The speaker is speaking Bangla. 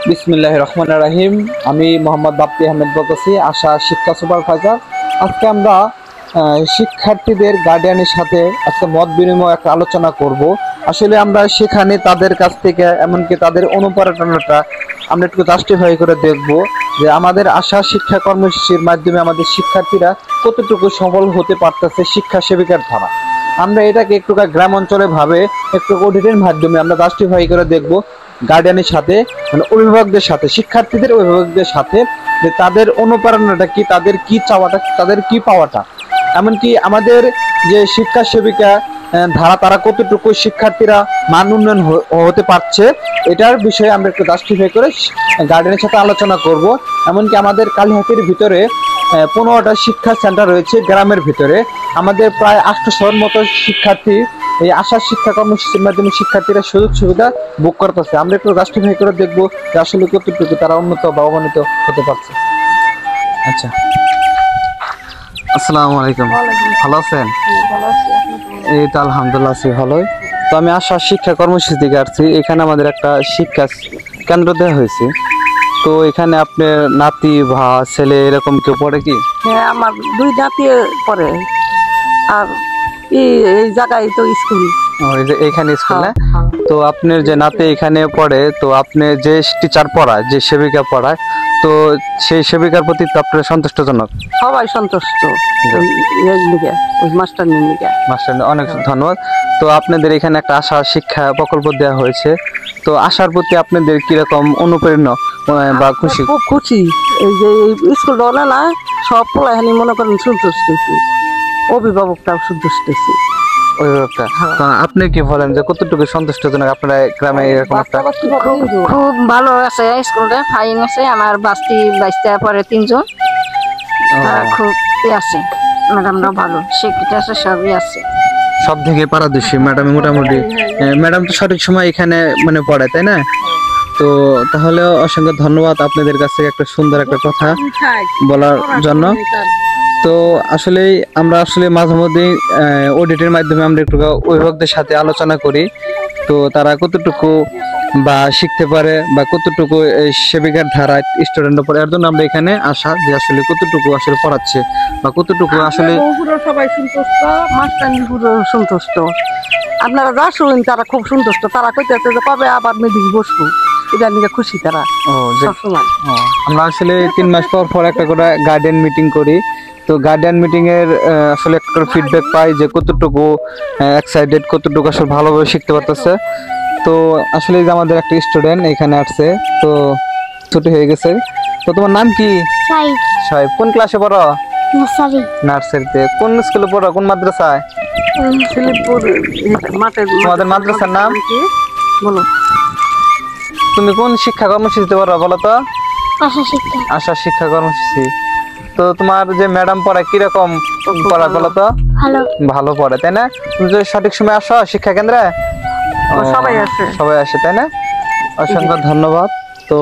বিসমিল্লাহির রহমানির রহিম। আমি মোহাম্মদ বাপ্পি আহমেদ বলতেছি, আশা শিক্ষা সুপারভাইজার। আজকে আমরা শিক্ষার্থীদের গার্ডিয়ানের সাথে আজকে মত বিনিময় একটা আলোচনা করব। আসলে আমরা সেখানে তাদের কাছ থেকে এমনকি তাদের অনুপ্রেরণাটা আমরা একটু জাস্টিফাই করে দেখব যে আমাদের আশা শিক্ষা কর্মসূচির মাধ্যমে আমাদের শিক্ষার্থীরা কতটুকু সফল হতে পারতেছে শিক্ষা সেবিকার ধারা। আমরা এটাকে একটু গ্রাম অঞ্চলে ভাবে একটু অডিটের মাধ্যমে আমরা জাস্টিফাই করে দেখব গার্ডিয়ানের সাথে, মানে অভিভাবকদের সাথে, শিক্ষার্থীদের অভিভাবকদের সাথে, যে তাদের অনুপ্রেরণাটা কি, তাদের কি চাওয়াটা, তাদের কি পাওয়াটা, এমনকি আমাদের যে শিক্ষা সেবিকা ধারা তারা কতটুকু শিক্ষার্থীরা মান উন্নয়ন হতে পারছে, এটার বিষয়ে আমরা একটু জাস্টিফাই করে গার্ডিয়ানের সাথে আলোচনা করব। এমনকি আমাদের কালিহাতির ভিতরে 15টা শিক্ষা সেন্টার রয়েছে গ্রামের ভিতরে। আমাদের প্রায় 800-এর মতো শিক্ষার্থী এই আশা শিক্ষা কর্মসূচির মাধ্যমে শিক্ষার্থীরা সুযোগ সুবিধা ভোগ করতেছে। আমরা একটু জাস্টিফাই করে দেখবো যে আসলে কতটুকু তারা উন্নত বা অবনীত হতে পারছে। আচ্ছা, আসসালামু আলাইকুম, ভালো আছেন? এই তো আলহামদুলিল্লাহ আছি ভালোই। তো আমি আশা শিক্ষা কর্মসূচি থেকে আসছি। এখানে আমাদের একটা শিক্ষা কেন্দ্র দেওয়া হয়েছে। তো এখানে আপনার নাতি বা ছেলে এরকম কেউ পড়ে কি? হ্যাঁ, আমার 2 নাতি পড়ে। আর এই জায়গায় তো স্কুল, এইখানে স্কুল না? তো আপনার যে নাতি এখানে পড়ে, তো আপনি যে টিচার পড়ায়, যে সেবিকা পড়ায়, তো সেই সেবিকার প্রতি তো আপনার সন্তুষ্টজনক? সবাই সন্তুষ্ট। মাস্টার অনেক ধন্যবাদ। তো আপনাদের এখানে একটা আশা শিক্ষা প্রকল্প দেওয়া হয়েছে, তো আশার প্রতি আপনাদের কিরকম অনুপ্রেরণা বা খুশি? খুব খুশি। এই যে এই স্কুলটা হলে না, সব পোলাহানি মনে করেন সন্তুষ্ট হয়েছি, অভিভাবকটাও সন্তুষ্ট হয়েছি। আপনি কি বলেন যে কতটুকু সন্তুষ্টজনক আপনারা গ্রামে এরকম একটা? খুব ভালো আছে স্কুলটা, ফাইন আছে। আমার বাইশটা পরে 3 জন, খুব আছে। ম্যাডামরা ভালো, শিক্ষিত আছে, সবই আছে। সব থেকে পারদর্শী ম্যাডাম মোটামুটি। ম্যাডাম তো সঠিক সময় এখানে মানে পড়ায়, তাই না? তো তাহলে অসংখ্য ধন্যবাদ আপনাদের কাছে একটা সুন্দর একটা কথা বলার জন্য। তো আসলে আমরা মাঝে মধ্যে অডিটের মাধ্যমে আমরা একটু অভিভাবকদের সাথে আলোচনা করি, তো তারা কতটুকু বা শিখতে পারে বা কতটুকু সেবিকার ধারায় স্টুডেন্টরা পড়ে, এর জন্য আমরা এখানে আসা যে আসলে কতটুকু আসলে পড়াচ্ছে বা কতটুকু আসলে সবাই সন্তুষ্ট, মাস্টারনিপুরো সন্তুষ্ট। আপনারা যা শুনেন তারা খুব সন্তুষ্ট। তারা কইতেছে যে কবে আবার মিটিং বসবো, এটা নিয়ে খুশি তারা সবসময়। আমরা আসলে 3 মাস পর পর একটা করে গার্ডিয়ান মিটিং করি। তো গার্ডিয়ান মিটিং এর আসলে একটা ফিডব্যাক পাই যে কতটুকু এক্সাইটেড, কতটুকু আসলে ভালোভাবে শিখতে পারতেছে। তো আসলে যে আমাদের একটা স্টুডেন্ট এখানে আসছে, তো ছুটি হয়ে গেছে। তো তোমার নাম কি? সাহেব। কোন ক্লাসে পড়ো? নার্সারিতে। কোন স্কুলে পড়ো, কোন মাদ্রাসায়? তোমাদের মাদ্রাসার নাম কি বলো? তুমি কোন শিক্ষা কর্মসূচিতে পড়ো বলো তো? আশা শিক্ষা কর্মসূচি। তো তোমার যে ম্যাডাম পড়ায় কিরকম পড়ায় বলো তো? ভালো পড়ে, তাই না? তুমি যদি সঠিক সময় আসো শিক্ষা কেন্দ্রে? সবাই আসে, তাই না? অসংখ্য ধন্যবাদ। তো